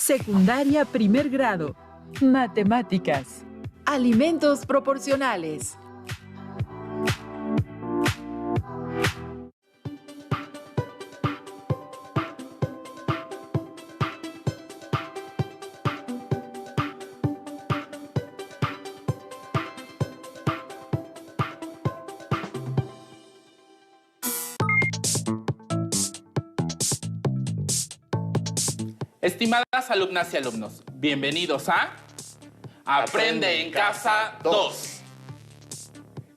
Secundaria primer grado. Matemáticas. Alimentos proporcionales. Estimadas alumnas y alumnos, bienvenidos a Aprende en Casa 2.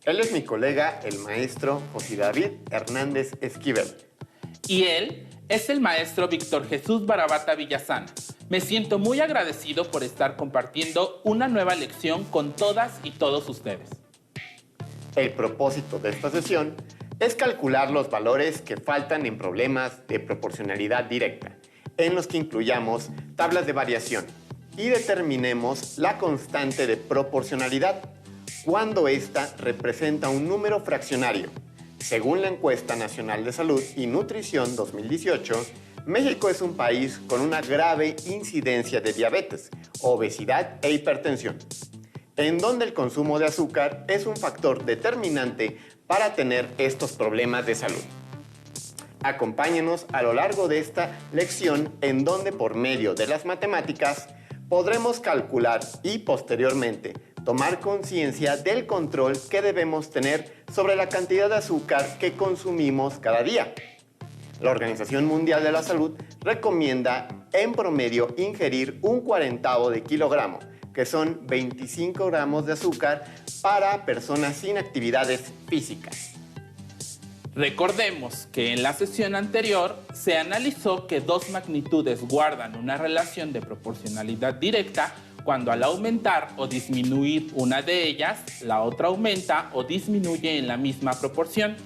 Él es mi colega, el maestro José David Hernández Esquivel. Y él es el maestro Víctor Jesús Barabata Villasana. Me siento muy agradecido por estar compartiendo una nueva lección con todas y todos ustedes. El propósito de esta sesión es calcular los valores que faltan en problemas de proporcionalidad directa, en los que incluyamos tablas de variación y determinemos la constante de proporcionalidad cuando ésta representa un número fraccionario. Según la Encuesta Nacional de Salud y Nutrición 2018, México es un país con una grave incidencia de diabetes, obesidad e hipertensión, en donde el consumo de azúcar es un factor determinante para tener estos problemas de salud. Acompáñenos a lo largo de esta lección en donde por medio de las matemáticas podremos calcular y posteriormente tomar conciencia del control que debemos tener sobre la cantidad de azúcar que consumimos cada día. La Organización Mundial de la Salud recomienda en promedio ingerir un 1/40 de kilogramo, que son 25 gramos de azúcar para personas sin actividades físicas. Recordemos que en la sesión anterior se analizó que dos magnitudes guardan una relación de proporcionalidad directa cuando al aumentar o disminuir una de ellas, la otra aumenta o disminuye en la misma proporción.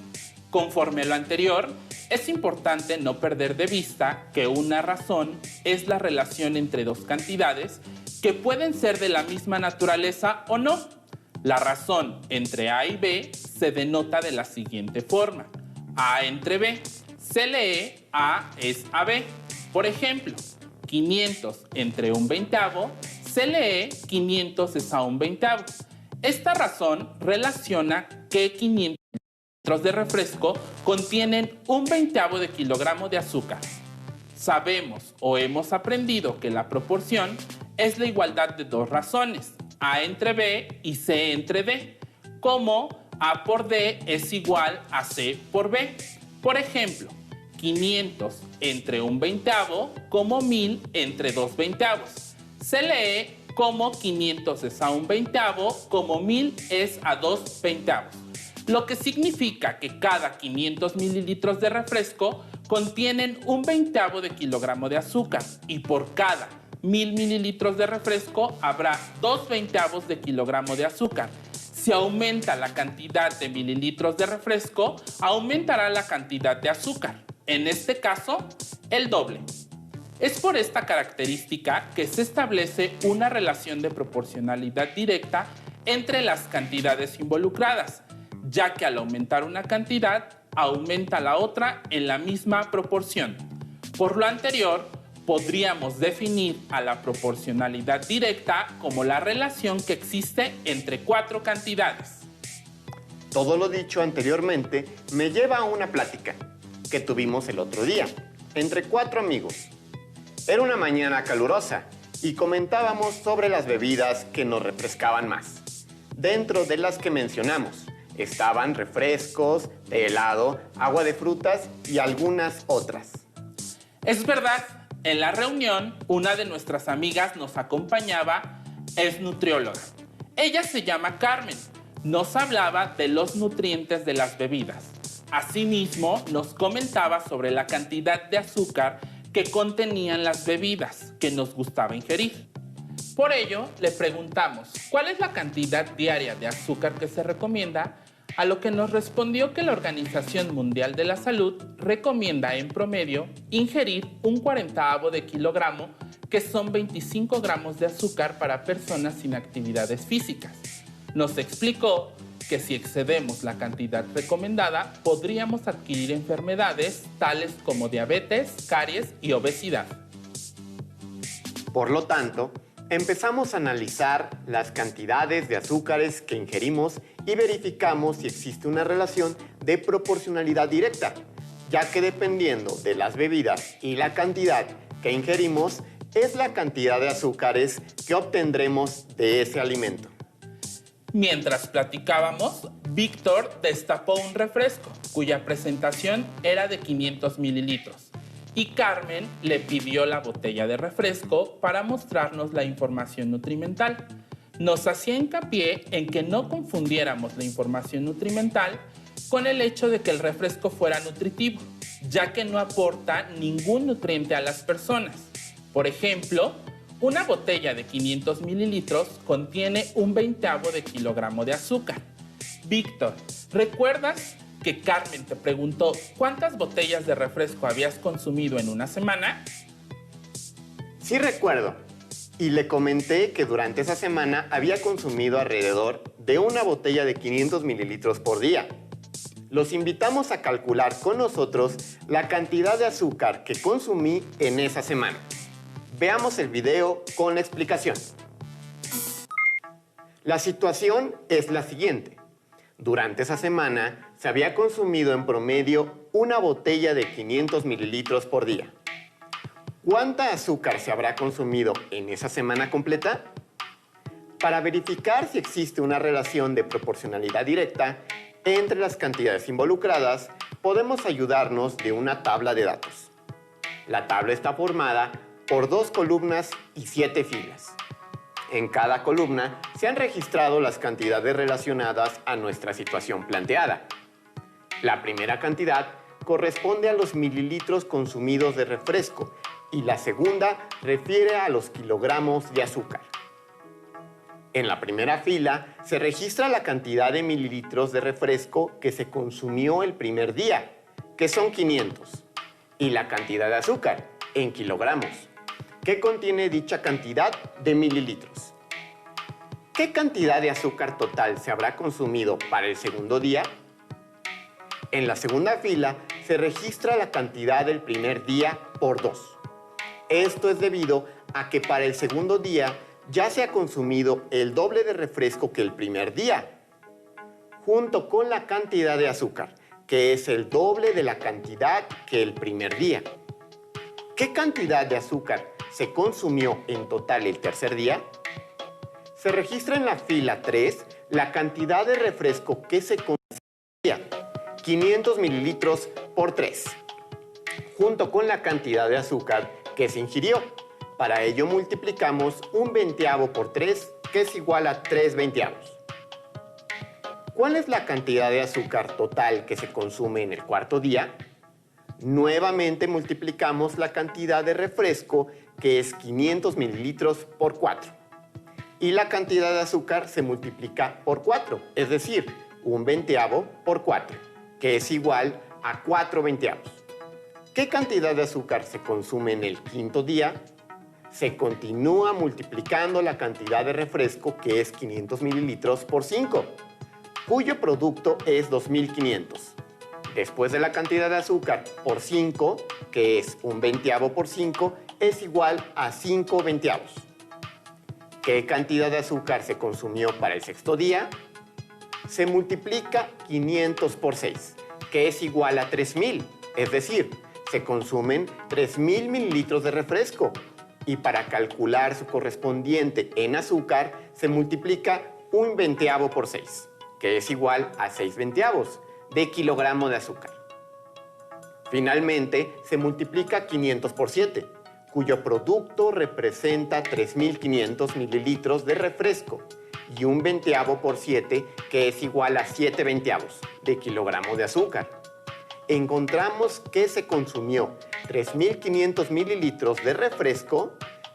Conforme a lo anterior, es importante no perder de vista que una razón es la relación entre dos cantidades que pueden ser de la misma naturaleza o no. La razón entre A y B se denota de la siguiente forma: A entre B. Se lee A es a B. Por ejemplo, 500 entre un veintavo se lee 500 es a un veintavo. Esta razón relaciona que 500 litros de refresco contienen un veintavo de kilogramo de azúcar. Sabemos o hemos aprendido que la proporción es la igualdad de dos razones, A entre B y C entre D, como A por D es igual a C por B. Por ejemplo, 500 entre un veintavo como 1000 entre dos veintavos. Se lee como 500 es a un veintavo como 1000 es a dos veintavos. Lo que significa que cada 500 mililitros de refresco contienen un veintavo de kilogramo de azúcar y por cada 1000 mililitros de refresco habrá 2 veintavos de kilogramo de azúcar. Si aumenta la cantidad de mililitros de refresco, aumentará la cantidad de azúcar. En este caso, el doble. Es por esta característica que se establece una relación de proporcionalidad directa entre las cantidades involucradas, ya que al aumentar una cantidad, aumenta la otra en la misma proporción. Por lo anterior, podríamos definir a la proporcionalidad directa como la relación que existe entre cuatro cantidades. Todo lo dicho anteriormente me lleva a una plática que tuvimos el otro día entre 4 amigos. Era una mañana calurosa y comentábamos sobre las bebidas que nos refrescaban más. Dentro de las que mencionamos estaban refrescos, de helado, agua de frutas y algunas otras. Es verdad. En la reunión, una de nuestras amigas nos acompañaba, es nutrióloga. Ella se llama Carmen. Nos hablaba de los nutrientes de las bebidas. Asimismo, nos comentaba sobre la cantidad de azúcar que contenían las bebidas que nos gustaba ingerir. Por ello, le preguntamos, ¿cuál es la cantidad diaria de azúcar que se recomienda? A lo que nos respondió que la Organización Mundial de la Salud recomienda en promedio ingerir un 1/40 de kilogramo, que son 25 gramos de azúcar para personas sin actividades físicas. Nos explicó que si excedemos la cantidad recomendada, podríamos adquirir enfermedades tales como diabetes, caries y obesidad. Por lo tanto, empezamos a analizar las cantidades de azúcares que ingerimos y verificamos si existe una relación de proporcionalidad directa, ya que dependiendo de las bebidas y la cantidad que ingerimos, es la cantidad de azúcares que obtendremos de ese alimento. Mientras platicábamos, Víctor destapó un refresco, cuya presentación era de 500 mililitros. Y Carmen le pidió la botella de refresco para mostrarnos la información nutrimental. Nos hacía hincapié en que no confundiéramos la información nutrimental con el hecho de que el refresco fuera nutritivo, ya que no aporta ningún nutriente a las personas. Por ejemplo, una botella de 500 mililitros contiene 1/20 de kilogramo de azúcar. Víctor, ¿recuerdas que Carmen te preguntó cuántas botellas de refresco habías consumido en una semana? Sí recuerdo, y le comenté que durante esa semana había consumido alrededor de una botella de 500 mililitros por día. Los invitamos a calcular con nosotros la cantidad de azúcar que consumí en esa semana. Veamos el video con la explicación. La situación es la siguiente. Durante esa semana se había consumido en promedio una botella de 500 mililitros por día. ¿Cuánta azúcar se habrá consumido en esa semana completa? Para verificar si existe una relación de proporcionalidad directa entre las cantidades involucradas, podemos ayudarnos de una tabla de datos. La tabla está formada por 2 columnas y 7 filas. En cada columna se han registrado las cantidades relacionadas a nuestra situación planteada. La primera cantidad corresponde a los mililitros consumidos de refresco y la segunda refiere a los kilogramos de azúcar. En la primera fila se registra la cantidad de mililitros de refresco que se consumió el primer día, que son 500, y la cantidad de azúcar, en kilogramos, que contiene dicha cantidad de mililitros. ¿Qué cantidad de azúcar total se habrá consumido para el segundo día? En la segunda fila se registra la cantidad del primer día por 2. Esto es debido a que para el segundo día ya se ha consumido el doble de refresco que el primer día, junto con la cantidad de azúcar, que es el doble de la cantidad que el primer día. ¿Qué cantidad de azúcar se consumió en total el tercer día? Se registra en la fila 3 la cantidad de refresco que se consumió, 500 mililitros por 3, junto con la cantidad de azúcar que se ingirió. Para ello multiplicamos 1/20 por 3, que es igual a 3/20. ¿Cuál es la cantidad de azúcar total que se consume en el cuarto día? Nuevamente multiplicamos la cantidad de refresco, que es 500 mililitros por 4. Y la cantidad de azúcar se multiplica por 4, es decir, 1/20 por 4, que es igual a 4/20. ¿Qué cantidad de azúcar se consume en el quinto día? Se continúa multiplicando la cantidad de refresco, que es 500 mililitros por 5, cuyo producto es 2500. Después de la cantidad de azúcar por 5, que es 1/20 por 5, es igual a 5/20. ¿Qué cantidad de azúcar se consumió para el sexto día? Se multiplica 500 por 6, que es igual a 3000, es decir, se consumen 3000 mililitros de refresco. Y para calcular su correspondiente en azúcar, se multiplica 1/20 por 6, que es igual a 6/20 de kilogramo de azúcar. Finalmente, se multiplica 500 por 7, cuyo producto representa 3500 mililitros de refresco, y 1/20 por 7, que es igual a 7/20 de kilogramo de azúcar. Encontramos que se consumió 3500 mililitros de refresco,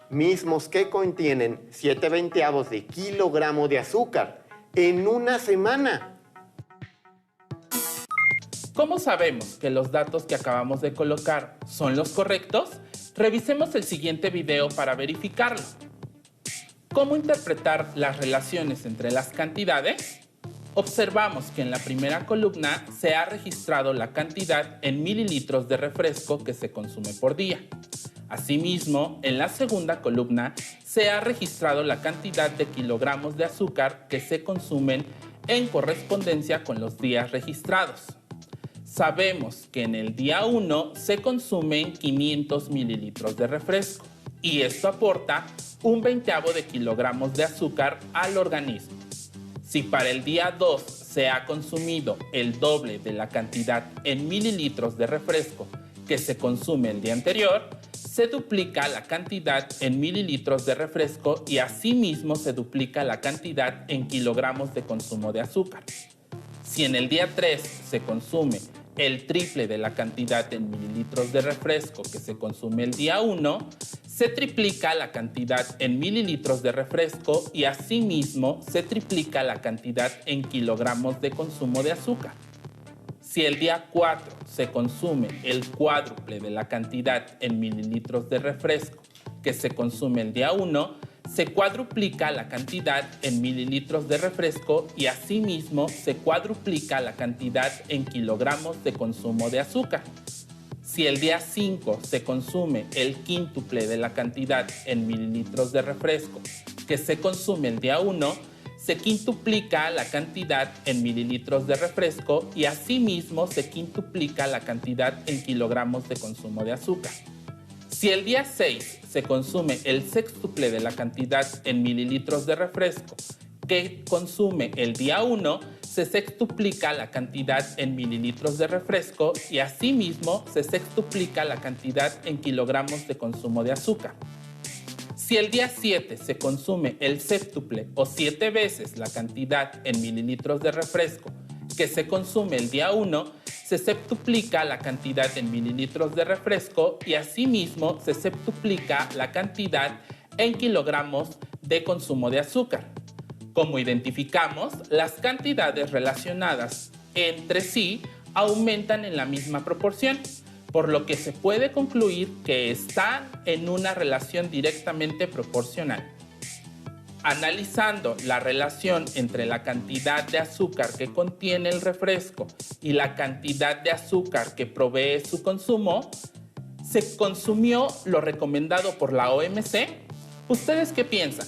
mismos que contienen 7/20 de kilogramo de azúcar en una semana. ¿Cómo sabemos que los datos que acabamos de colocar son los correctos? Revisemos el siguiente video para verificarlo. ¿Cómo interpretar las relaciones entre las cantidades? Observamos que en la primera columna se ha registrado la cantidad en mililitros de refresco que se consume por día. Asimismo, en la segunda columna se ha registrado la cantidad de kilogramos de azúcar que se consumen en correspondencia con los días registrados. Sabemos que en el día 1 se consumen 500 mililitros de refresco y esto aporta un 20avo de kilogramos de azúcar al organismo. Si para el día 2 se ha consumido el doble de la cantidad en mililitros de refresco que se consume el día anterior, se duplica la cantidad en mililitros de refresco y asimismo se duplica la cantidad en kilogramos de consumo de azúcar. Si en el día 3 se consume el triple de la cantidad en mililitros de refresco que se consume el día 1, se triplica la cantidad en mililitros de refresco y asimismo se triplica la cantidad en kilogramos de consumo de azúcar. Si el día 4 se consume el cuádruple de la cantidad en mililitros de refresco que se consume el día 1, se cuadruplica la cantidad en mililitros de refresco y asimismo se cuadruplica la cantidad en kilogramos de consumo de azúcar. Si el día 5 se consume el quíntuple de la cantidad en mililitros de refresco que se consume el día 1, se quintuplica la cantidad en mililitros de refresco y asimismo se quintuplica la cantidad en kilogramos de consumo de azúcar. Si el día 6 se consume el sextuple de la cantidad en mililitros de refresco que consume el día 1, se sextuplica la cantidad en mililitros de refresco y asimismo se sextuplica la cantidad en kilogramos de consumo de azúcar. Si el día 7 se consume el séptuple o 7 veces la cantidad en mililitros de refresco que se consume el día 1, se septuplica la cantidad en mililitros de refresco y asimismo se septuplica la cantidad en kilogramos de consumo de azúcar. Como identificamos, las cantidades relacionadas entre sí aumentan en la misma proporción, por lo que se puede concluir que están en una relación directamente proporcional. Analizando la relación entre la cantidad de azúcar que contiene el refresco y la cantidad de azúcar que provee su consumo, ¿se consumió lo recomendado por la OMC? ¿Ustedes qué piensan?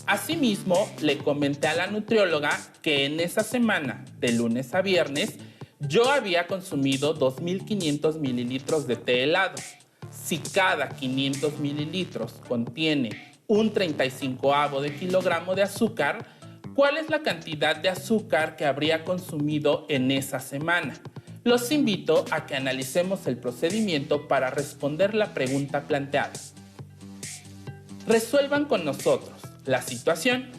Asimismo, le comenté a la nutrióloga que en esa semana, de lunes a viernes, yo había consumido 2.500 mililitros de té helado. Si cada 500 mililitros contiene un 35avo de kilogramo de azúcar, ¿cuál es la cantidad de azúcar que habría consumido en esa semana? Los invito a que analicemos el procedimiento para responder la pregunta planteada. Resuelvan con nosotros la situación.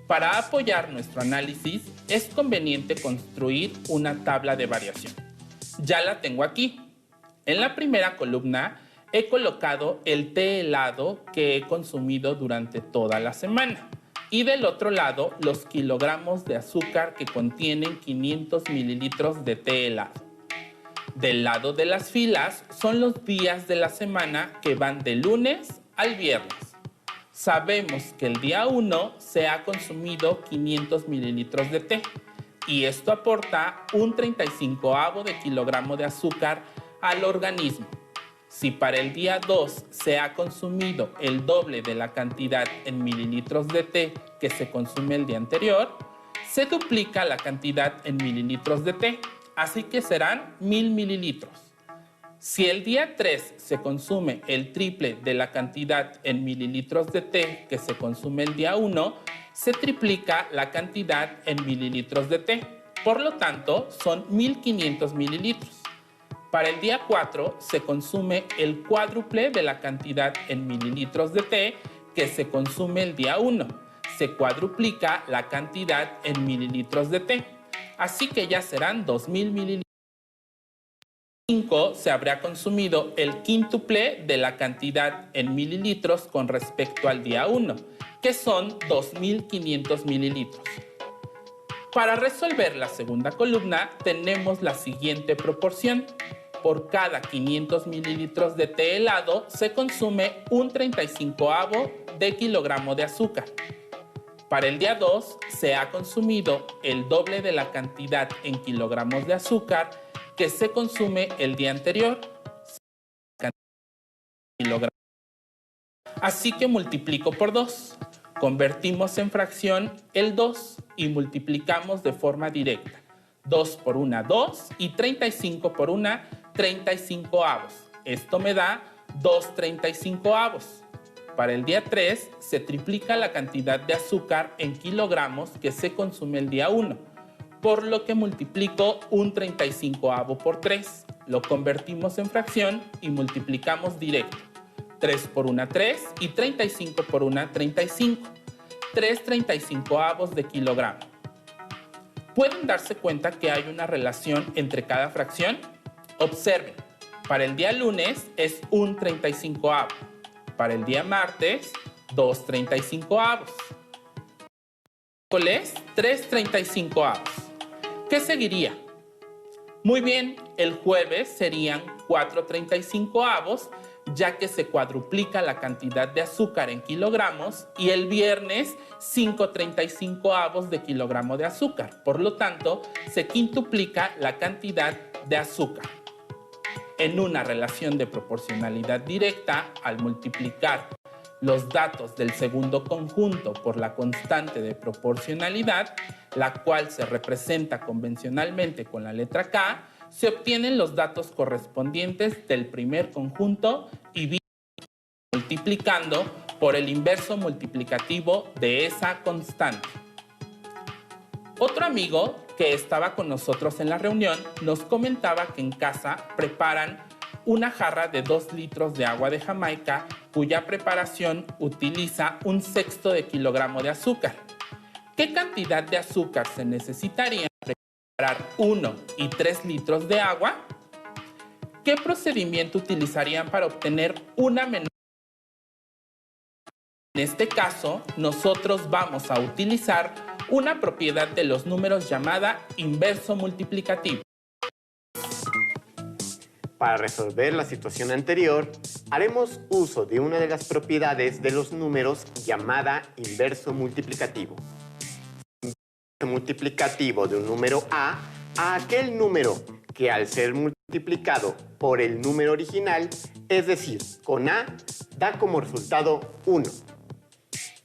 Para apoyar nuestro análisis, es conveniente construir una tabla de variación. Ya la tengo aquí. En la primera columna he colocado el té helado que he consumido durante toda la semana. Y del otro lado, los kilogramos de azúcar que contienen 500 mililitros de té helado. Del lado de las filas son los días de la semana que van de lunes al viernes. Sabemos que el día 1 se ha consumido 500 mililitros de té y esto aporta un 35avo de kilogramo de azúcar al organismo. Si para el día 2 se ha consumido el doble de la cantidad en mililitros de té que se consume el día anterior, se duplica la cantidad en mililitros de té, así que serán 1000 mililitros. Si el día 3 se consume el triple de la cantidad en mililitros de té que se consume el día 1, se triplica la cantidad en mililitros de té. Por lo tanto, son 1500 mililitros. Para el día 4 se consume el cuádruple de la cantidad en mililitros de té que se consume el día 1. Se cuadruplica la cantidad en mililitros de té. Así que ya serán 2000 mililitros. 5 se habría consumido el quíntuple de la cantidad en mililitros con respecto al día 1, que son 2500 mililitros. Para resolver la segunda columna tenemos la siguiente proporción. Por cada 500 mililitros de té helado se consume un 35avo de kilogramo de azúcar. Para el día 2 se ha consumido el doble de la cantidad en kilogramos de azúcar que se consume el día anterior. kilogramos. Así que multiplico por 2. Convertimos en fracción el 2 y multiplicamos de forma directa. 2 por 1, 2 y 35 por 1, 35avos. Esto me da 2 35avos. Para el día 3 se triplica la cantidad de azúcar en kilogramos que se consume el día 1, por lo que multiplico un 35avo por 3. Lo convertimos en fracción y multiplicamos directo. 3 por 1, 3 y 35 por 1, 35. 3 35avos de kilogramo. ¿Pueden darse cuenta que hay una relación entre cada fracción? Observen, para el día lunes es un 35avo. Para el día martes, 2 35avos. Miércoles, 3 35avos. ¿Qué seguiría? Muy bien, el jueves serían 4 35avos, ya que se cuadruplica la cantidad de azúcar en kilogramos, y el viernes 5 35avos de kilogramo de azúcar. Por lo tanto, se quintuplica la cantidad de azúcar. En una relación de proporcionalidad directa, al multiplicar los datos del segundo conjunto por la constante de proporcionalidad, la cual se representa convencionalmente con la letra K, se obtienen los datos correspondientes del primer conjunto y multiplicando por el inverso multiplicativo de esa constante. Otro amigo que estaba con nosotros en la reunión nos comentaba que en casa preparan una jarra de 2 litros de agua de Jamaica, cuya preparación utiliza 1/6 de kilogramo de azúcar. ¿Qué cantidad de azúcar se necesitaría para preparar 1 y 3 litros de agua? ¿Qué procedimiento utilizarían para obtener una menor? En este caso, nosotros vamos a utilizar una propiedad de los números llamada inverso multiplicativo. Para resolver la situación anterior, haremos uso de una de las propiedades de los números llamada inverso multiplicativo. Inverso multiplicativo de un número a aquel número que al ser multiplicado por el número original, es decir, con a, da como resultado 1.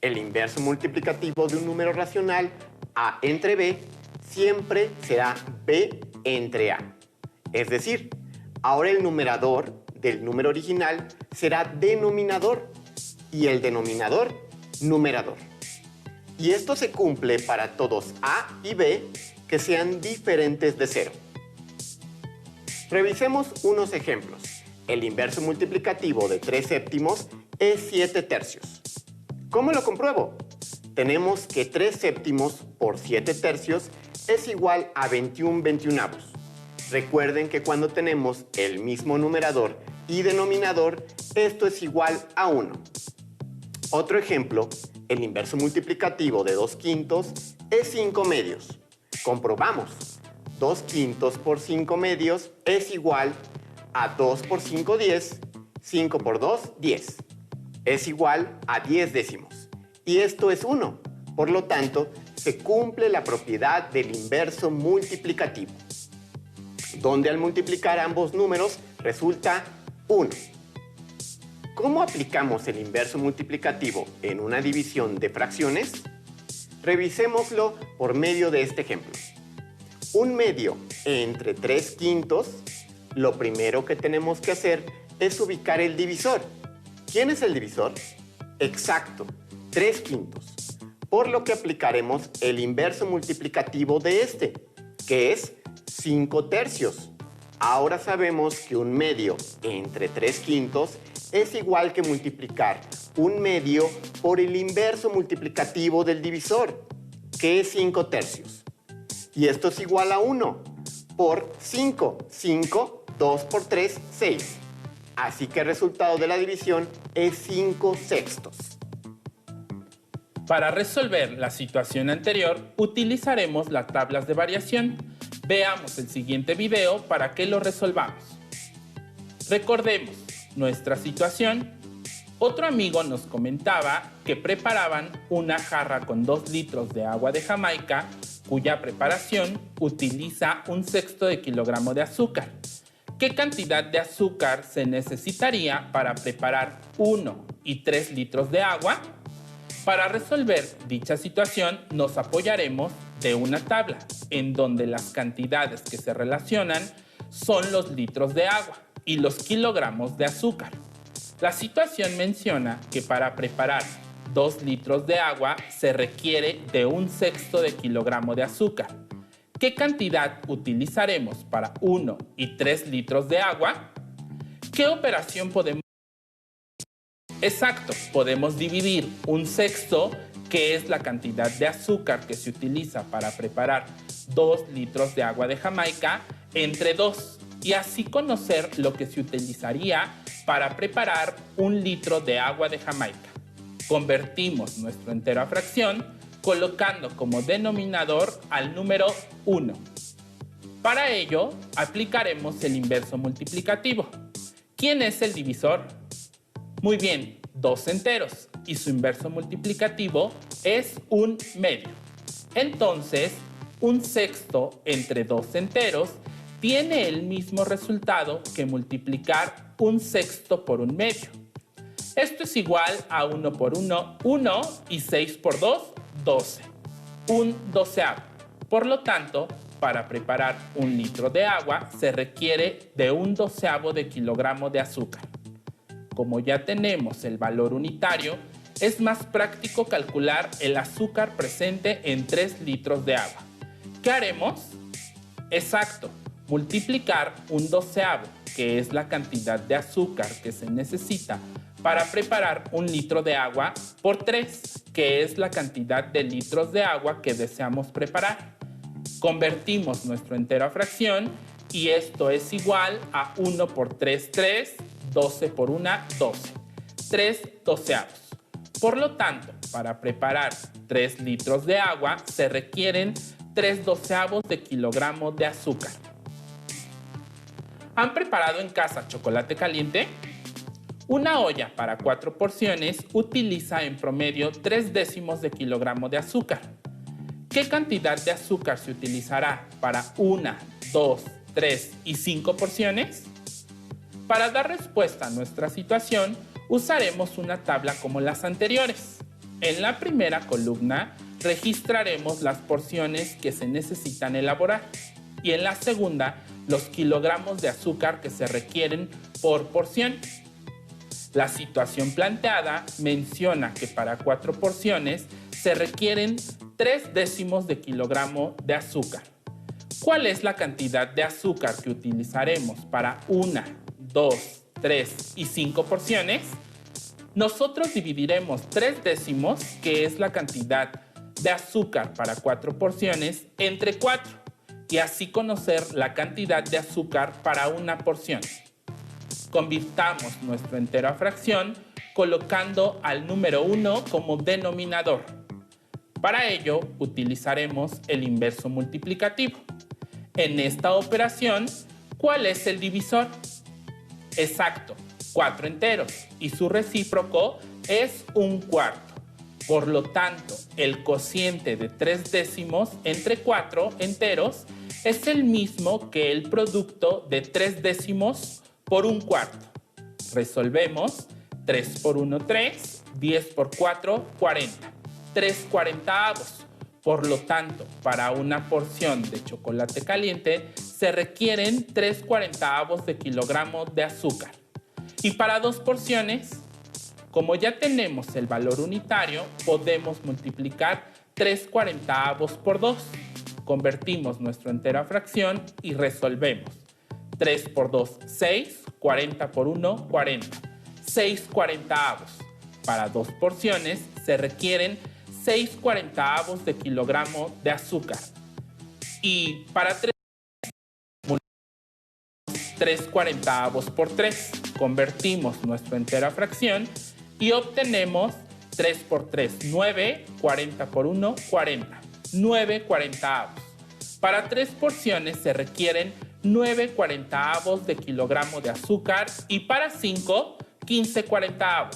El inverso multiplicativo de un número racional a entre b siempre será b entre a. Es decir, ahora el numerador del número original será denominador y el denominador numerador. Y esto se cumple para todos a y b que sean diferentes de 0. Revisemos unos ejemplos. El inverso multiplicativo de 3 séptimos es 7 tercios. ¿Cómo lo compruebo? Tenemos que 3 séptimos por 7 tercios es igual a 21 veintiunavos. Recuerden que cuando tenemos el mismo numerador y denominador, esto es igual a 1. Otro ejemplo, el inverso multiplicativo de 2 quintos es 5 medios. Comprobamos. 2 quintos por 5 medios es igual a 2 por 5, 10. 5 por 2, 10. Es igual a 10 décimos. Y esto es 1. Por lo tanto, se cumple la propiedad del inverso multiplicativo, donde al multiplicar ambos números resulta 1. ¿Cómo aplicamos el inverso multiplicativo en una división de fracciones? Revisémoslo por medio de este ejemplo. Un medio entre 3 quintos, lo primero que tenemos que hacer es ubicar el divisor. ¿Quién es el divisor? Exacto, 3 quintos. Por lo que aplicaremos el inverso multiplicativo de este, que es 5 tercios. Ahora sabemos que un medio entre 3 quintos es igual que multiplicar un medio por el inverso multiplicativo del divisor, que es 5 tercios. Y esto es igual a 1 por 5. 5, 2 por 3, 6. Así que el resultado de la división es 5 sextos. Para resolver la situación anterior, utilizaremos las tablas de variación. Veamos el siguiente video para que lo resolvamos. Recordemos nuestra situación. Otro amigo nos comentaba que preparaban una jarra con 2 litros de agua de Jamaica, cuya preparación utiliza 1/6 de kilogramo de azúcar. ¿Qué cantidad de azúcar se necesitaría para preparar 1 y 3 litros de agua? Para resolver dicha situación nos apoyaremos de una tabla en donde las cantidades que se relacionan son los litros de agua y los kilogramos de azúcar. La situación menciona que para preparar 2 litros de agua se requiere de 1/6 de kilogramo de azúcar. ¿Qué cantidad utilizaremos para 1 y 3 litros de agua? ¿Qué operación podemos hacer? Exacto, podemos dividir 1/6, que es la cantidad de azúcar que se utiliza para preparar 2 litros de agua de Jamaica, entre 2 y así conocer lo que se utilizaría para preparar 1 litro de agua de Jamaica. Convertimos nuestro entero a fracción colocando como denominador al número 1. Para ello, aplicaremos el inverso multiplicativo. ¿Quién es el divisor? Muy bien, 2 enteros y su inverso multiplicativo es 1/2. Entonces, 1/6 entre 2 enteros tiene el mismo resultado que multiplicar 1/6 por 1/2. Esto es igual a 1 por 1, 1 y 6 por 2, 12. 1/12. Por lo tanto, para preparar 1 litro de agua se requiere de 1/12 de kilogramo de azúcar. Como ya tenemos el valor unitario, es más práctico calcular el azúcar presente en 3 litros de agua. ¿Qué haremos? Exacto, multiplicar 1/12, que es la cantidad de azúcar que se necesita para preparar 1 litro de agua, por 3, que es la cantidad de litros de agua que deseamos preparar. Convertimos nuestro entero a fracción y esto es igual a 1 por 3, 3, 12 por 1, 12. 3/12. Por lo tanto, para preparar 3 litros de agua se requieren 3/12 de kilogramo de azúcar. ¿Han preparado en casa chocolate caliente? Una olla para 4 porciones utiliza en promedio 3/10 de kilogramo de azúcar. ¿Qué cantidad de azúcar se utilizará para 1, 2, 3 y 5 porciones? Para dar respuesta a nuestra situación, usaremos una tabla como las anteriores. En la primera columna registraremos las porciones que se necesitan elaborar y en la segunda los kilogramos de azúcar que se requieren por porción. La situación planteada menciona que para 4 porciones se requieren 3/10 de kilogramo de azúcar. ¿Cuál es la cantidad de azúcar que utilizaremos para 1, 2, 3 y 5 porciones? Nosotros dividiremos 3/10, que es la cantidad de azúcar para 4 porciones, entre 4 y así conocer la cantidad de azúcar para una porción. Convirtamos nuestro entero a fracción colocando al número 1 como denominador. Para ello utilizaremos el inverso multiplicativo. En esta operación, ¿cuál es el divisor? Exacto, 4 enteros y su recíproco es 1/4. Por lo tanto, el cociente de 3/10 entre 4 enteros es el mismo que el producto de 3/10 por 1/4. Resolvemos. 3 por 1, 3. 10 por 4, 40. 3/40. Por lo tanto, para una porción de chocolate caliente se requieren 3/40 de kilogramo de azúcar. Y para 2 porciones, como ya tenemos el valor unitario, podemos multiplicar 3/40 por 2. Convertimos nuestro entero a fracción y resolvemos. 3 por 2, 6. 40 por 1, 40. 6/40. Para 2 porciones se requieren 6/40 de kilogramo de azúcar. Y para 3, 3/40 por 3. Convertimos nuestro entero a fracción y obtenemos 3 por 3, 9. 40 por 1, 40. 9/40. Para 3 porciones se requieren 9/40 de kilogramo de azúcar y para 5, 15/40.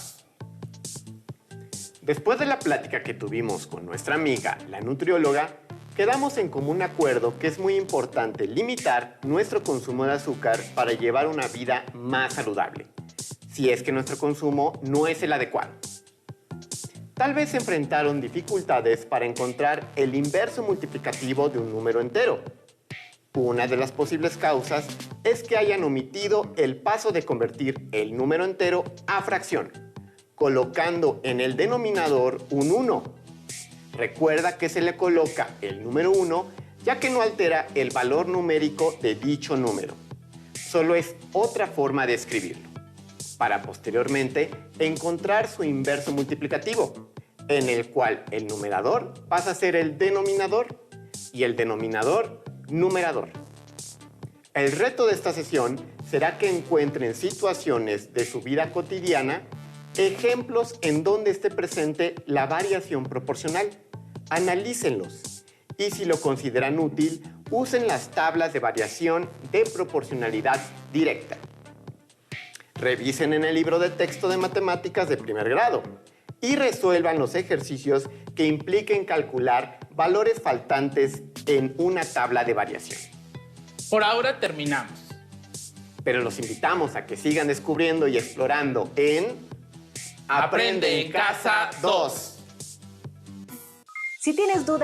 Después de la plática que tuvimos con nuestra amiga, la nutrióloga, Quedamos en común acuerdo que es muy importante limitar nuestro consumo de azúcar para llevar una vida más saludable, si es que nuestro consumo no es el adecuado. Tal vez enfrentaron dificultades para encontrar el inverso multiplicativo de un número entero. Una de las posibles causas es que hayan omitido el paso de convertir el número entero a fracción, colocando en el denominador un 1. Recuerda que se le coloca el número 1 ya que no altera el valor numérico de dicho número. Solo es otra forma de escribirlo, para posteriormente encontrar su inverso multiplicativo, en el cual el numerador pasa a ser el denominador y el denominador numerador. El reto de esta sesión será que encuentren situaciones de su vida cotidiana, ejemplos en donde esté presente la variación proporcional. Analícenlos y si lo consideran útil, usen las tablas de variación de proporcionalidad directa. Revisen en el libro de texto de matemáticas de primer grado y resuelvan los ejercicios que impliquen calcular valores faltantes en una tabla de variación. Por ahora terminamos. Pero los invitamos a que sigan descubriendo y explorando en Aprende en Casa 2. Si tienes dudas